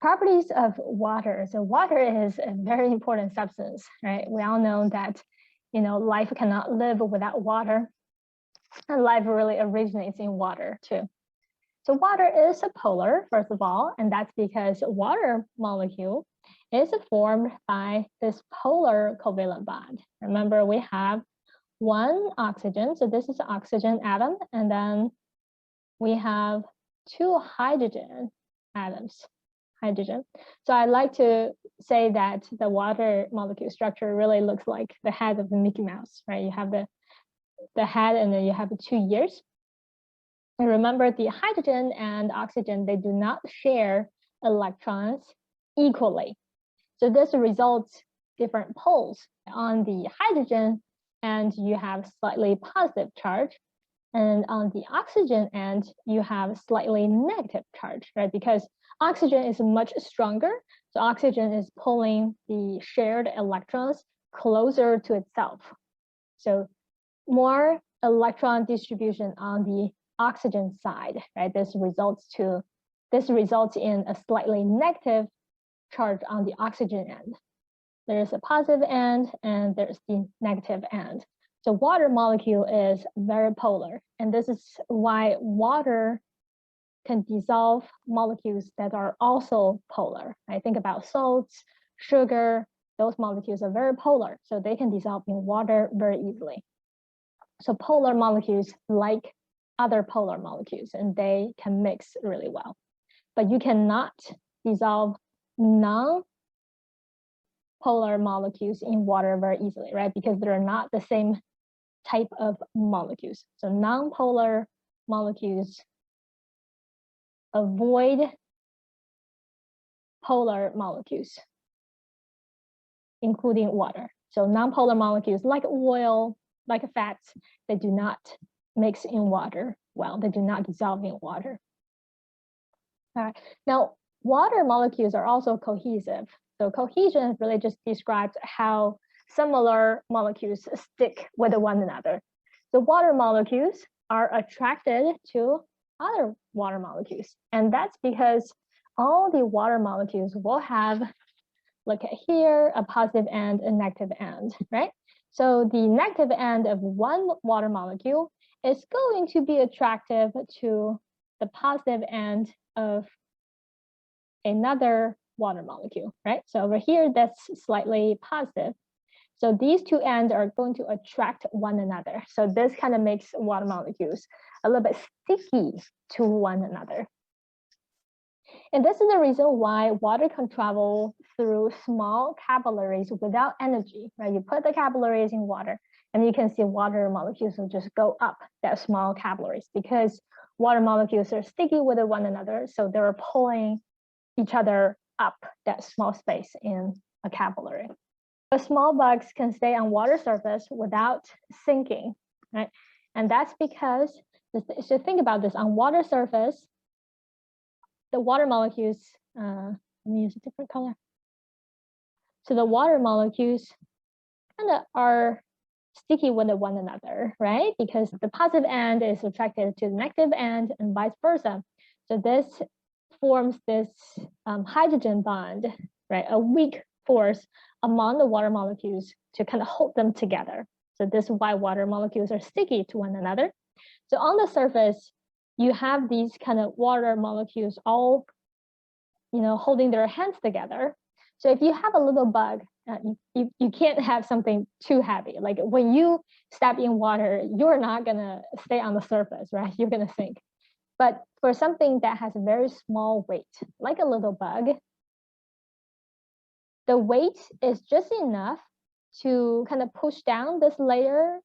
Properties of water. So water is a very important substance, right? We all know that, life cannot live without water, and life really originates in water too. So water is a polar, first of all, and that's because water molecule is formed by this polar covalent bond. Remember, we have one oxygen, so this is an oxygen atom, and then we have two hydrogen atoms. So I like to say that the water molecule structure really looks like the head of the Mickey Mouse, right? You have the head, and then you have the two ears. And remember, the hydrogen and oxygen, they do not share electrons equally. So this results different poles. On the hydrogen end, you have slightly positive charge. And on the oxygen end, you have slightly negative charge, right? Because oxygen is much stronger. So oxygen is pulling the shared electrons closer to itself. So more electron distribution on the oxygen side, right? This results in a slightly negative charge on the oxygen end. There's a positive end and there's the negative end. So water molecule is very polar, and this is why water can dissolve molecules that are also polar. I think about salts, sugar, those molecules are very polar, so they can dissolve in water very easily. So polar molecules like other polar molecules, and they can mix really well. But you cannot dissolve non-polar molecules in water very easily, right? Because they're not the same type of molecules. So non-polar molecules avoid polar molecules, including water. So non-polar molecules like oil, like fats, they do not mix in water well. They do not dissolve in water. All right. Now, water molecules are also cohesive. So cohesion really just describes how similar molecules stick with one another. So water molecules are attracted to other water molecules. And that's because all the water molecules will have, look at here, a positive and a negative end, right? So the negative end of one water molecule is going to be attractive to the positive end of another water molecule, right? So over here, that's slightly positive. So these two ends are going to attract one another. So this kind of makes water molecules a little bit sticky to one another. And this is the reason why water can travel through small capillaries without energy, right? You put the capillaries in water, and you can see water molecules will just go up that small capillaries because water molecules are sticky with one another. So they're pulling each other up that small space in a capillary. But small bugs can stay on water surface without sinking, right? And that's because, so think about this, on water surface, the water molecules, let me use a different color. So the water molecules kind of are sticky with one another, right? Because the positive end is attracted to the negative end and vice versa. So this forms this hydrogen bond, right? A weak force among the water molecules to kind of hold them together. So this is why water molecules are sticky to one another. So on the surface, you have these kind of water molecules all, holding their hands together. So if you have a little bug, you can't have something too heavy. Like when you step in water, you're not gonna stay on the surface, right? You're gonna sink. But for something that has a very small weight, like a little bug, the weight is just enough to kind of push down this layer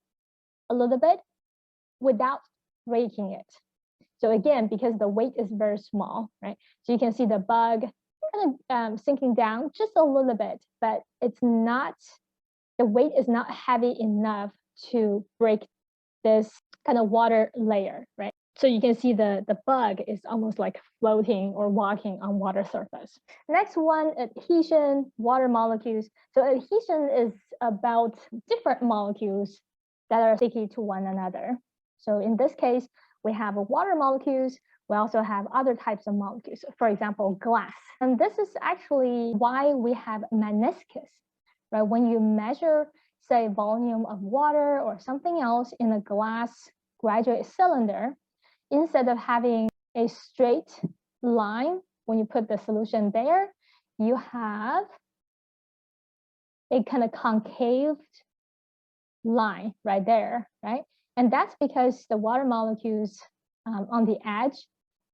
a little bit without breaking it. So again, because the weight is very small, right? So you can see the bug kind of sinking down just a little bit, but it's not, the weight is not heavy enough to break this kind of water layer, right? So you can see the bug is almost like floating or walking on water surface. Next one, adhesion, water molecules. So adhesion is about different molecules that are sticky to one another. So in this case, we have water molecules We also have other types of molecules, for example, glass. And this is actually why we have meniscus, right? When you measure, say, volume of water or something else in a glass graduate cylinder, instead of having a straight line when you put the solution there, you have a kind of concave line right there, right? And that's because the water molecules on the edge,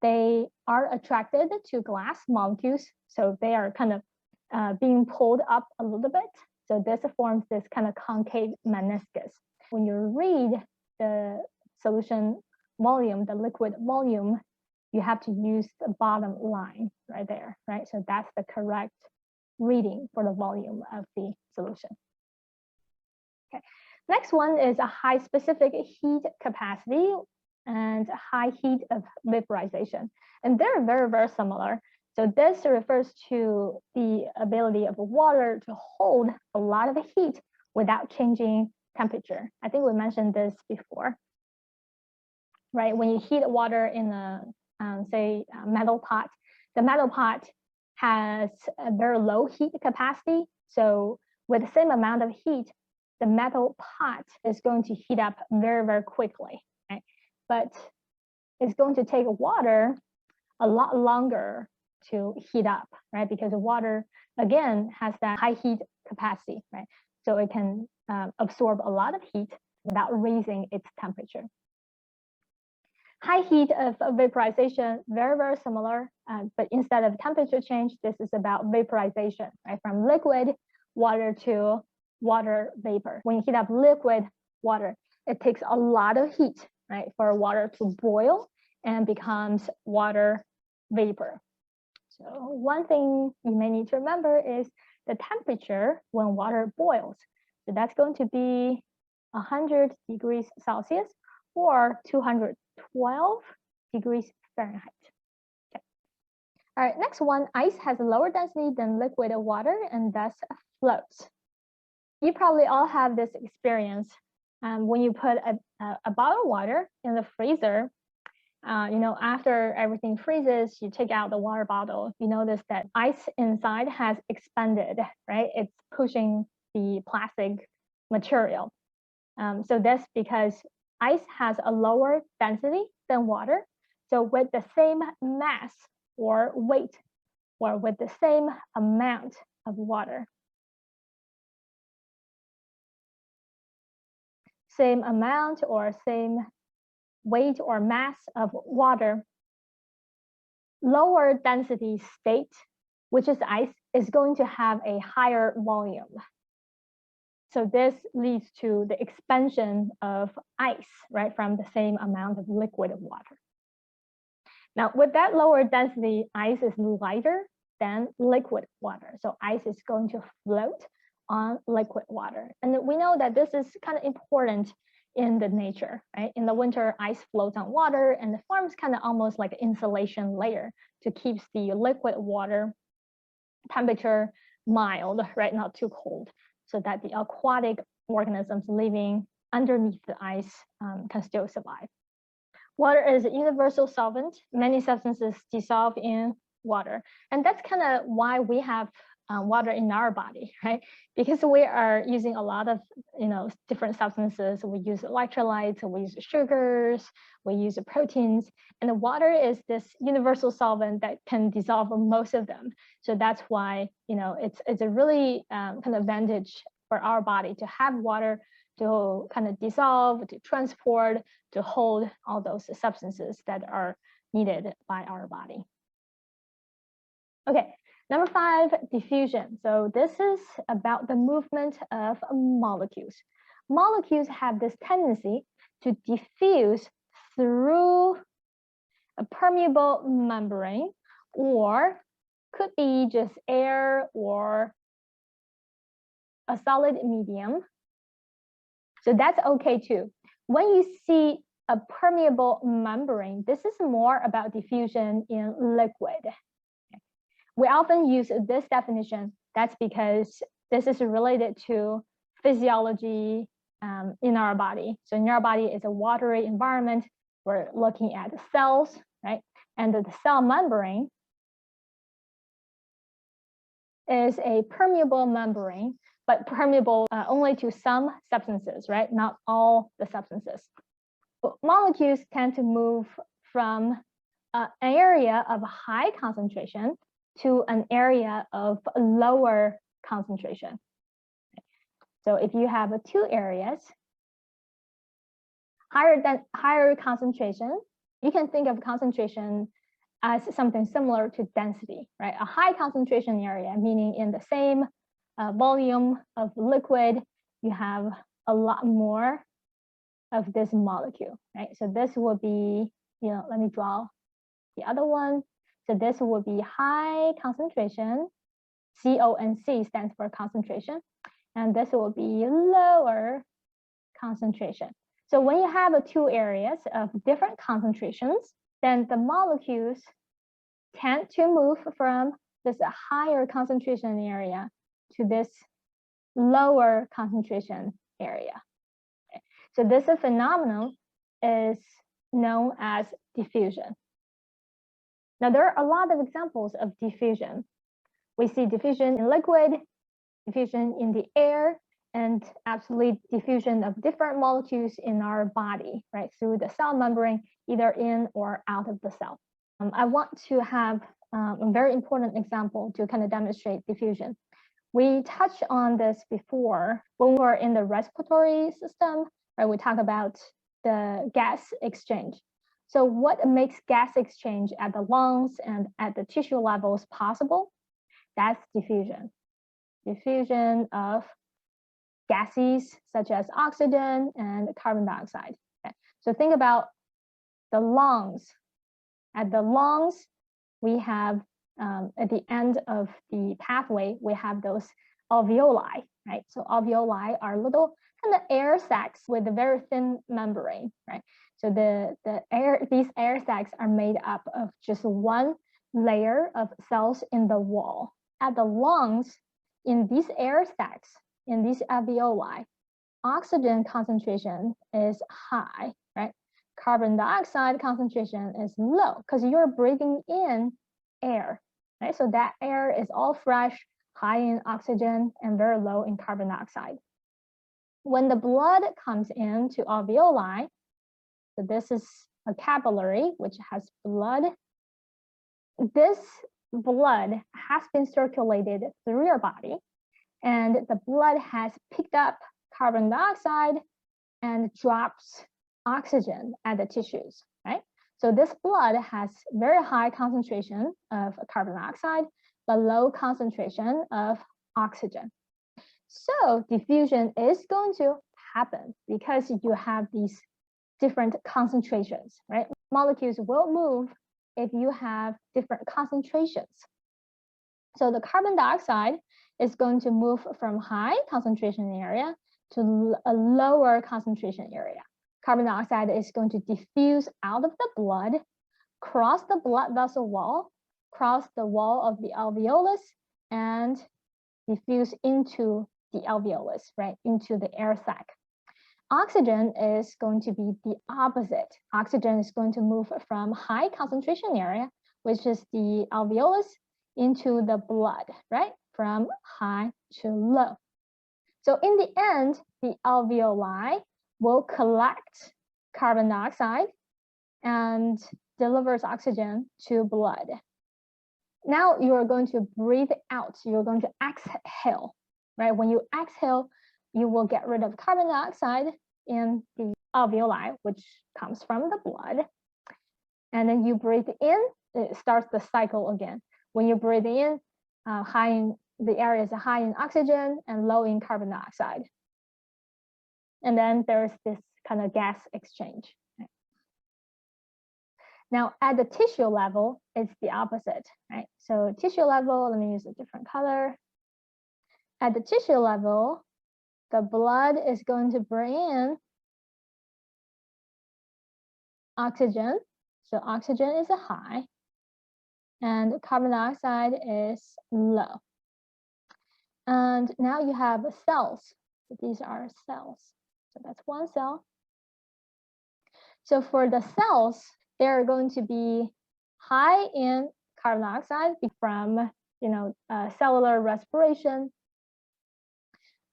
they are attracted to glass molecules. So they are kind of being pulled up a little bit. So this forms this kind of concave meniscus. When you read the solution volume, the liquid volume, you have to use the bottom line right there, right? So that's the correct reading for the volume of the solution. Okay. Next one is a high specific heat capacity and high heat of vaporization. And they're very, very similar. So this refers to the ability of water to hold a lot of heat without changing temperature. I think we mentioned this before, right? When you heat water in a, say, a metal pot, the metal pot has a very low heat capacity. So with the same amount of heat, the metal pot is going to heat up very, very quickly, right? But it's going to take water a lot longer to heat up, right? Because the water, again, has that high heat capacity, right? So it can absorb a lot of heat without raising its temperature. High heat of vaporization, very, very similar, but instead of temperature change, this is about vaporization, right? From liquid water to water vapor. When you heat up liquid water, it takes a lot of heat, right, for water to boil and becomes water vapor. So one thing you may need to remember is the temperature when water boils. So that's going to be 100 degrees Celsius or 212 degrees Fahrenheit. Okay. All right, next one, ice has a lower density than liquid water and thus floats. You probably all have this experience when you put a bottle of water in the freezer. You know, after everything freezes, you take out the water bottle, you notice that ice inside has expanded, right? It's pushing the plastic material. So that's because ice has a lower density than water. So with the same mass or weight, or with the same amount of water, same amount or same weight or mass of water, lower density state, which is ice, is going to have a higher volume. So this leads to the expansion of ice, right, from the same amount of liquid water. Now, with that lower density, ice is lighter than liquid water. So ice is going to float on liquid water. And we know that this is kind of important in the nature, right? In the winter, ice floats on water and it forms kind of almost like an insulation layer to keep the liquid water temperature mild, right? Not too cold, so that the aquatic organisms living underneath the ice can still survive. Water is a universal solvent. Many substances dissolve in water. And that's kind of why we have water in our body, right? Because we are using a lot of, different substances. We use electrolytes, we use sugars, we use proteins, and the water is this universal solvent that can dissolve most of them. So that's why, it's a really kind of advantage for our body to have water to kind of dissolve, to transport, to hold all those substances that are needed by our body. Okay. Number 5, diffusion. So this is about the movement of molecules. Molecules have this tendency to diffuse through a permeable membrane, or could be just air or a solid medium. So that's okay too. When you see a permeable membrane, this is more about diffusion in liquid. We often use this definition. That's because this is related to physiology in our body. So in our body is a watery environment. We're looking at cells, right? And the cell membrane is a permeable membrane, but permeable only to some substances, right? Not all the substances. Molecules tend to move from an area of high concentration to an area of lower concentration. So if you have two areas, higher concentration, you can think of concentration as something similar to density, right? A high concentration area, meaning in the same volume of liquid, you have a lot more of this molecule, right? So this will be, let me draw the other one. So this will be high concentration, CONC stands for concentration, and this will be lower concentration. So when you have two areas of different concentrations, then the molecules tend to move from this higher concentration area to this lower concentration area. Okay. So this phenomenon is known as diffusion. Now, there are a lot of examples of diffusion. We see diffusion in liquid, diffusion in the air, and absolute diffusion of different molecules in our body, right, through the cell membrane, either in or out of the cell. I want to have a very important example to kind of demonstrate diffusion. We touched on this before when we're in the respiratory system, right? We talk about the gas exchange. So what makes gas exchange at the lungs and at the tissue levels possible? That's diffusion. Diffusion of gases such as oxygen and carbon dioxide. Okay. So think about the lungs. At the lungs, we have at the end of the pathway, we have those alveoli, right? So alveoli are little kind of air sacs with a very thin membrane, right? So these air sacs are made up of just one layer of cells in the wall. At the lungs, in these air sacs, in these alveoli, oxygen concentration is high, right? Carbon dioxide concentration is low because you're breathing in air, right? So that air is all fresh, high in oxygen, and very low in carbon dioxide. When the blood comes into alveoli, so this is a capillary which has blood. This blood has been circulated through your body, and the blood has picked up carbon dioxide and drops oxygen at the tissues, right? So this blood has very high concentration of carbon dioxide, but low concentration of oxygen. So diffusion is going to happen because you have these different concentrations, right? Molecules will move if you have different concentrations. So the carbon dioxide is going to move from high concentration area to a lower concentration area. Carbon dioxide is going to diffuse out of the blood, cross the blood vessel wall, cross the wall of the alveolus, and diffuse into the alveolus, right, into the air sac. Oxygen is going to be the opposite. Oxygen is going to move from high concentration area, which is the alveolus, into the blood, right, from high to low. So in the end, the alveoli will collect carbon dioxide and delivers oxygen to blood. Now you're going to breathe out, you're going to exhale, right? When you exhale, you will get rid of carbon dioxide in the alveoli, which comes from the blood. And then you breathe in, it starts the cycle again. When you breathe in, the area is high in oxygen and low in carbon dioxide. And then there's this kind of gas exchange. Right? Now at the tissue level, it's the opposite, right? So tissue level, let me use a different color. At the tissue level, the blood is going to bring in oxygen. So oxygen is a high and carbon dioxide is low. And now you have cells. So these are cells. So that's one cell. So for the cells, they're going to be high in carbon dioxide from cellular respiration.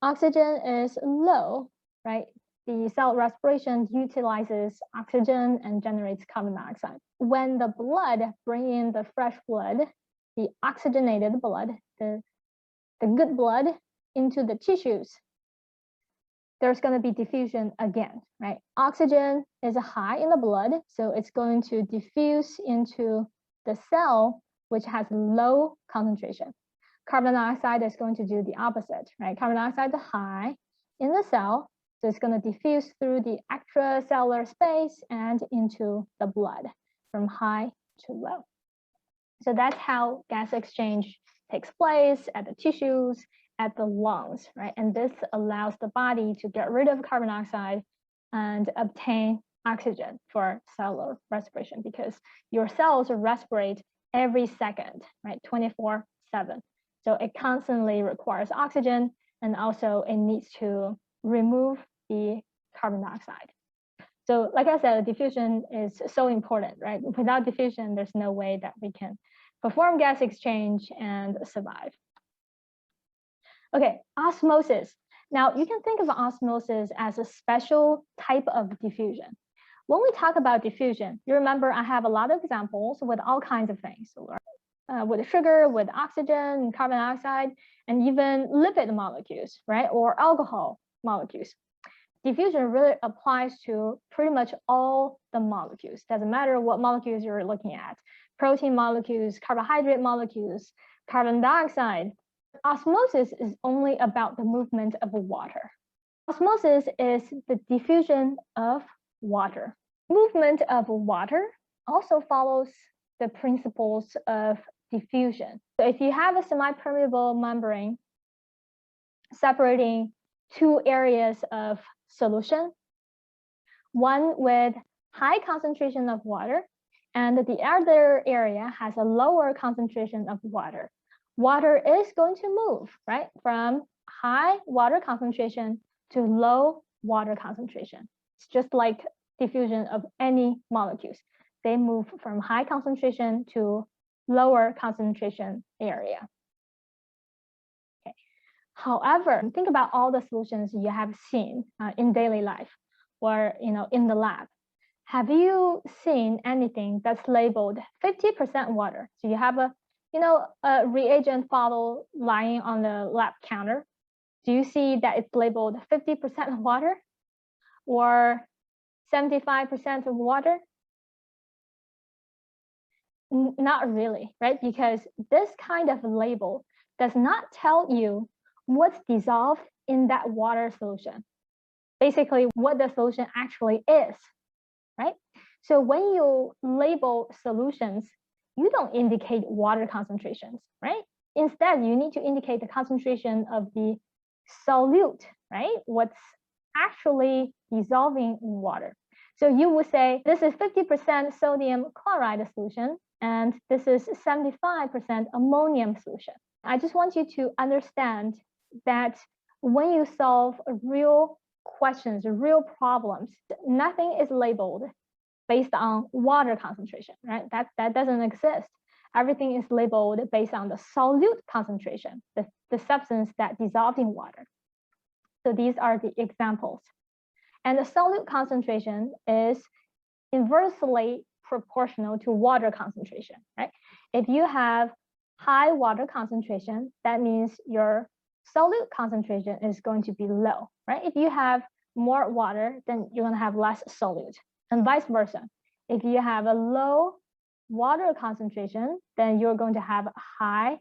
Oxygen is low, right? The cell respiration utilizes oxygen and generates carbon dioxide. When the blood bring in the fresh blood, the oxygenated blood, the good blood into the tissues, there's going to be diffusion again, right? Oxygen is high in the blood, so it's going to diffuse into the cell, which has low concentration. Carbon dioxide is going to do the opposite, right? Carbon dioxide is high in the cell, so it's going to diffuse through the extracellular space and into the blood from high to low. So that's how gas exchange takes place at the tissues, at the lungs, right? And this allows the body to get rid of carbon dioxide and obtain oxygen for cellular respiration, because your cells respirate every second, right? 24/7. So it constantly requires oxygen, and also it needs to remove the carbon dioxide. So like I said, diffusion is so important, right? Without diffusion, there's no way that we can perform gas exchange and survive. Okay, osmosis. Now you can think of osmosis as a special type of diffusion. When we talk about diffusion, you remember I have a lot of examples with all kinds of things, with sugar, with oxygen, carbon dioxide, and even lipid molecules, right? Or alcohol molecules. Diffusion really applies to pretty much all the molecules. Doesn't matter what molecules you're looking at. Protein molecules, carbohydrate molecules, carbon dioxide. Osmosis is only about the movement of water. Osmosis is the diffusion of water. Movement of water also follows the principles of diffusion. So if you have a semi-permeable membrane separating two areas of solution, one with high concentration of water and the other area has a lower concentration of water, water is going to move, right, from high water concentration to low water concentration. It's just like diffusion of any molecules. They move from high concentration to lower concentration area. Okay. However, think about all the solutions you have seen in daily life or in the lab. Have you seen anything that's labeled 50% water? So you have a reagent bottle lying on the lab counter. Do you see that it's labeled 50% water or 75% of water? Not really, right? Because this kind of label does not tell you what's dissolved in that water solution. Basically, what the solution actually is, right? So when you label solutions, you don't indicate water concentrations, right? Instead, you need to indicate the concentration of the solute, right? What's actually dissolving in water. So you would say this is 50% sodium chloride solution, and this is 75% ammonium solution. I just want you to understand that when you solve real questions, real problems, nothing is labeled based on water concentration, right? That doesn't exist. Everything is labeled based on the solute concentration, the substance that dissolved in water. So these are the examples. And the solute concentration is inversely proportional to water concentration, right? If you have high water concentration, that means your solute concentration is going to be low, right? If you have more water, then you're going to have less solute, and vice versa. If you have a low water concentration, then you're going to have a high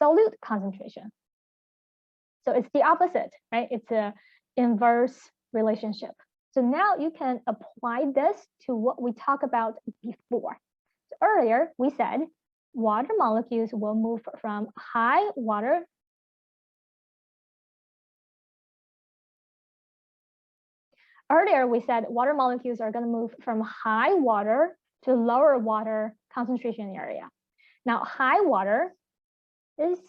solute concentration. So it's the opposite, right? It's an inverse relationship. So now you can apply this to what we talked about before. So earlier, we said water molecules will move from high water Earlier, we said water molecules are going to move from high water to lower water concentration area. Now, high water means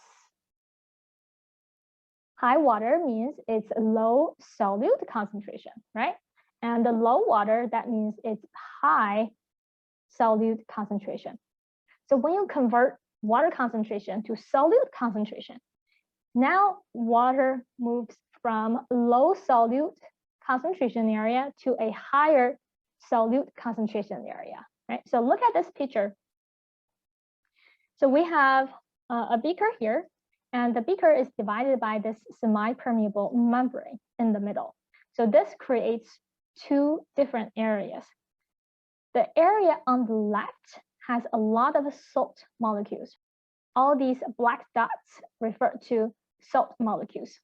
it's low solute concentration, right? And the low water, that means it's high solute concentration. So when you convert water concentration to solute concentration, now water moves from low solute concentration area to a higher solute concentration area, right? So look at this picture. So we have a beaker here, and the beaker is divided by this semi-permeable membrane in the middle. So this creates two different areas. The area on the left has a lot of salt molecules. All these black dots refer to salt molecules.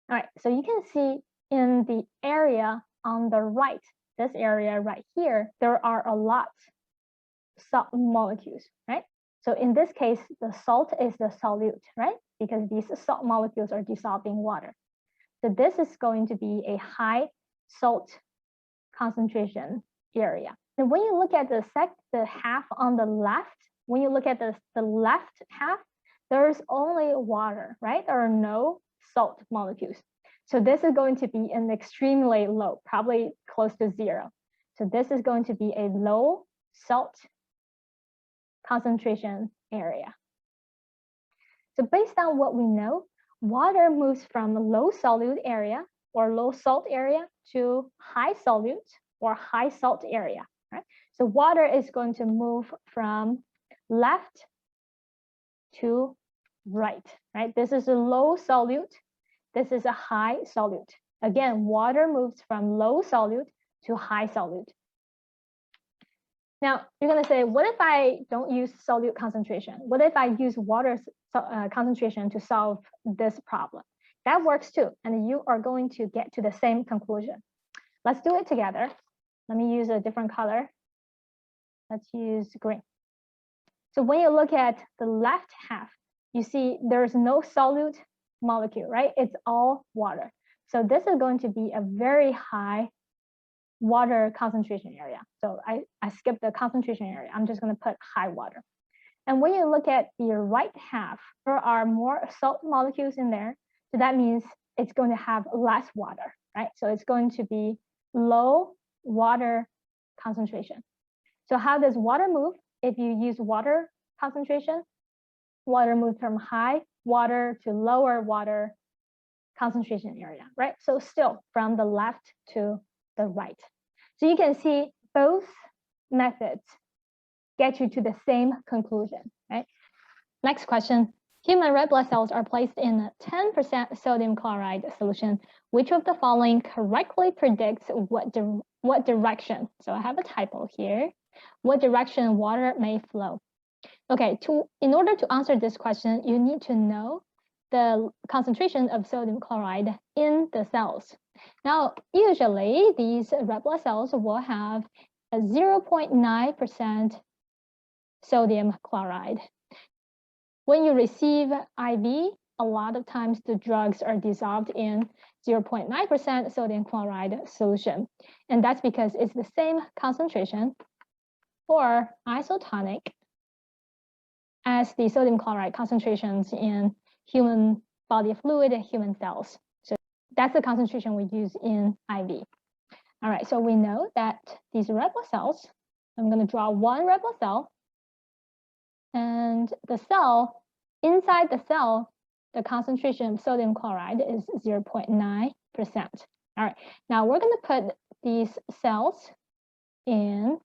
All right, so you can see in the area on the right, this area right here, there are a lot of salt molecules, right? So in this case, the salt is the solute, right? Because these salt molecules are dissolved in water. So this is going to be a high salt concentration area. And when you look at the half on the left, when you look at the left half, there's only water, right? There are no salt molecules. So this is going to be an extremely low, probably close to zero. So this is going to be a low salt concentration area. So based on what we know, water moves from low solute area or low salt area to high solute or high salt area, right? So water is going to move from left to right, right? This is a low solute. This is a high solute. Again, water moves from low solute to high solute. Now, you're going to say, what if I don't use solute concentration? What if I use water concentration to solve this problem? That works too, and you are going to get to the same conclusion. Let's do it together. Let me use a different color. Let's use green. So when you look at the left half, you see there's no solute molecule, right? It's all water. So this is going to be a very high water concentration area. So I skipped the concentration area. I'm just going to put high water. And when you look at the right half, there are more salt molecules in there. So that means it's going to have less water, right? So it's going to be low water concentration. So how does water move? If you use water concentration, water moves from high water to lower water concentration area, right? So still from the left to the right. So you can see both methods get you to the same conclusion, right? Next question. Human red blood cells are placed in a 10% sodium chloride solution. Which of the following correctly predicts what direction? So I have a typo here. What direction water may flow? Okay, in order to answer this question, you need to know the concentration of sodium chloride in the cells. Now, usually these red blood cells will have a 0.9% sodium chloride. When you receive IV, a lot of times the drugs are dissolved in 0.9% sodium chloride solution. And that's because it's the same concentration or isotonic as the sodium chloride concentrations in human body fluid and human cells. So that's the concentration we use in IV. All right, so we know that these red blood cells, I'm going to draw one red blood cell, and the cell, inside the cell, the concentration of sodium chloride is 0.9%. All right, now we're going to put these cells in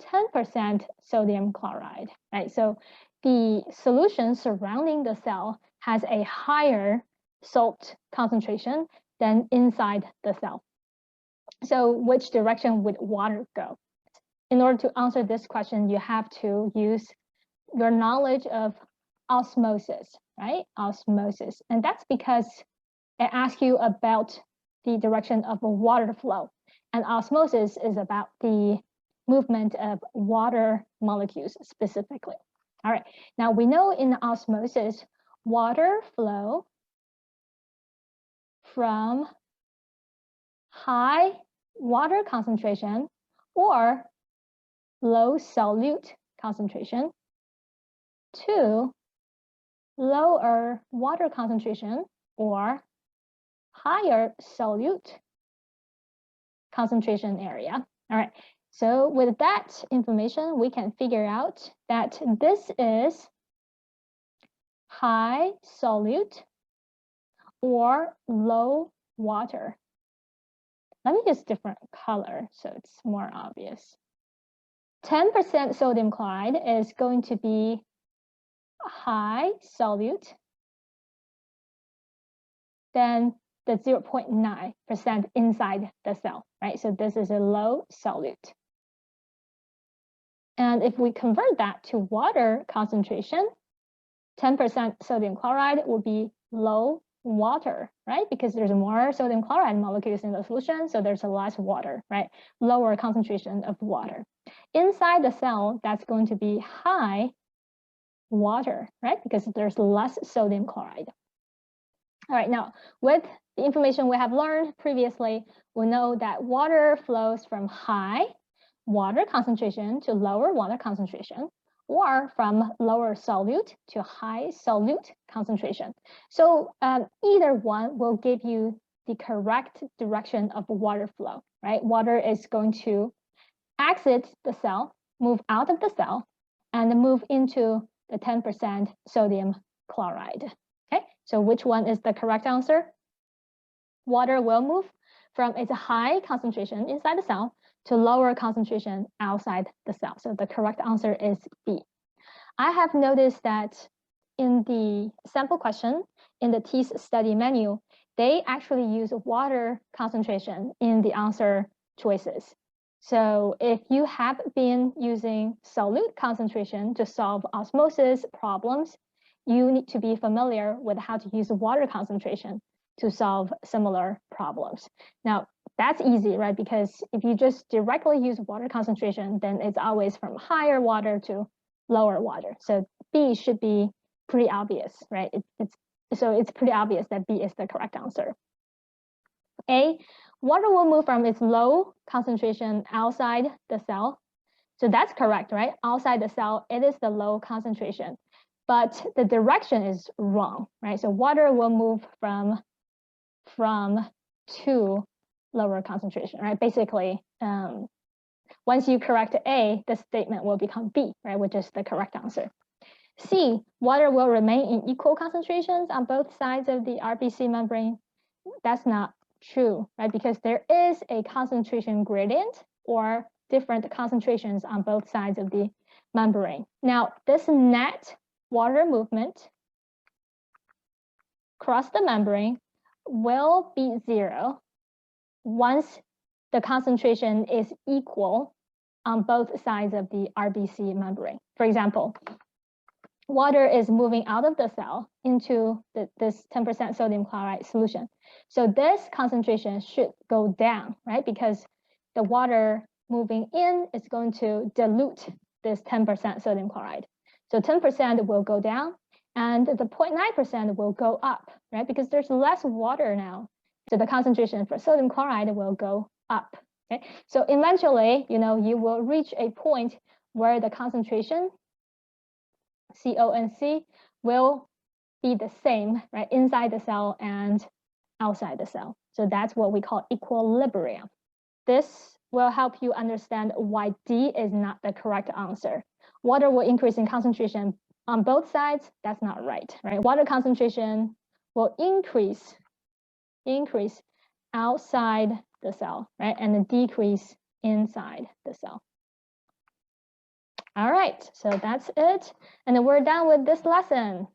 10% sodium chloride, right? So the solution surrounding the cell has a higher salt concentration than inside the cell. So which direction would water go? In order to answer this question, you have to use your knowledge of osmosis, right? Osmosis. And that's because it asks you about the direction of water flow. And osmosis is about the movement of water molecules specifically. All right, now we know in osmosis, water flow from high water concentration or low solute concentration to lower water concentration or higher solute concentration area. All right, So with that information, we can figure out that this is high solute or low water. Let me use different color so it's more obvious. 10% sodium chloride is going to be high solute. Then the 0.9% inside the cell, right? So this is a low solute. And if we convert that to water concentration, 10% sodium chloride will be low water, right? Because there's more sodium chloride molecules in the solution, so there's less water, right? Lower concentration of water. Inside the cell, that's going to be high water, right? Because there's less sodium chloride. All right, now with the information we have learned previously, we know that water flows from high water concentration to lower water concentration, or from lower solute to high solute concentration. So either one will give you the correct direction of water flow, right? Water is going to exit the cell, move out of the cell, and move into the 10% sodium chloride. Okay, so which one is the correct answer? Water will move from its high concentration inside the cell to lower concentration outside the cell. So the correct answer is B. I have noticed that in the sample question, in the TEAS study menu, they actually use water concentration in the answer choices. So if you have been using solute concentration to solve osmosis problems, you need to be familiar with how to use water concentration to solve similar problems. Now, that's easy, right? Because if you just directly use water concentration, then it's always from higher water to lower water. So B should be pretty obvious, right? It's pretty obvious that B is the correct answer. A, water will move from its low concentration outside the cell. So that's correct, right? Outside the cell, it is the low concentration, but the direction is wrong, right? So water will move from to lower concentration, right? Basically, once you correct A, the statement will become B, right? Which is the correct answer. C, water will remain in equal concentrations on both sides of the RBC membrane. That's not true, right? Because there is a concentration gradient or different concentrations on both sides of the membrane. Now, this net water movement across the membrane will be 0 once the concentration is equal on both sides of the RBC membrane. For example, water is moving out of the cell into this 10% sodium chloride solution. So this concentration should go down, right? Because the water moving in is going to dilute this 10% sodium chloride. So 10% will go down and the 0.9% will go up, right? Because there's less water now. So the concentration for sodium chloride will go up. Okay? So eventually, you will reach a point where the concentration CO and C will be the same, right, inside the cell and outside the cell. So that's what we call equilibrium. This will help you understand why D is not the correct answer. Water will increase in concentration on both sides. That's not right, right? Water concentration will increase outside the cell, right, and then decrease inside the cell. All right, so that's it. And then we're done with this lesson.